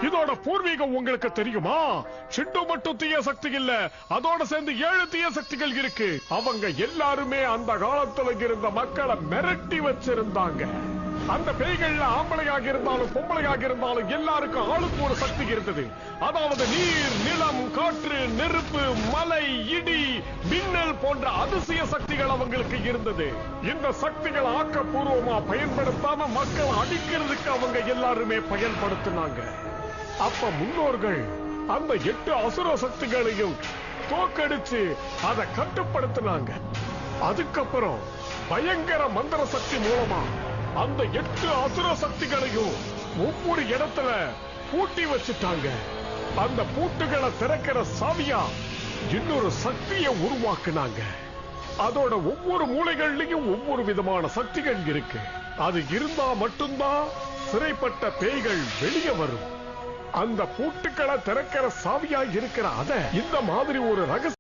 இதோட பூர்வீகம் உங்களுக்கு தெரியுமா? சிண்டு மட்டும் தீய சக்தி இல்ல, அதோட சேர்ந்து 7 தீய சக்திகள் இருக்கு. அவங்க எல்லாருமே அந்த காலத்துல இருந்த மக்களை மிரட்டி வச்சிருந்தாங்க. அந்த பேய்கள்ல ஆம்பளையாக இருந்தாலும் பொம்பளையாக இருந்தாலும் எல்லாருக்கும் ஆளுக்கு ஒரு சக்தி இருந்தது. அதாவது நீர், நிலம், காற்று, நெருப்பு, மலை, இடி, மின்னல் போன்ற அதிசய சக்திகள் அவங்களுக்கு இருந்தது. இந்த சக்திகள் ஆக்கப்பூர்வமா பயன்படுத்தாம மக்கள் அடிக்கிறதுக்கு அவங்க எல்லாருமே பயன்படுத்தினாங்க. அப்ப முன்னோர்கள் அந்த 8 அசுர சக்திகளையும் தோக்கடிச்சு அதை கட்டுப்படுத்தினாங்க. அதுக்கப்புறம் பயங்கர மந்திர சக்தி மூலமா அந்த 8 அசுர சக்திகளையும் ஒவ்வொரு இடத்துல பூட்டி வச்சுட்டாங்க. அந்த பூட்டுகளை திறக்கிற சாவியா இன்னொரு சக்தியை உருவாக்குனாங்க. அதோட ஒவ்வொரு மூலைகள்லயும் ஒவ்வொரு விதமான சக்திகள் இருக்கு. அது இருந்தா மட்டும்தான் சிறைப்பட்ட பேய்கள் வெளியே வரும். அந்த பூட்டுக்களை திறக்கிற சாவியா இருக்கிற அத இந்த மாதிரி ஒரு ரகசிய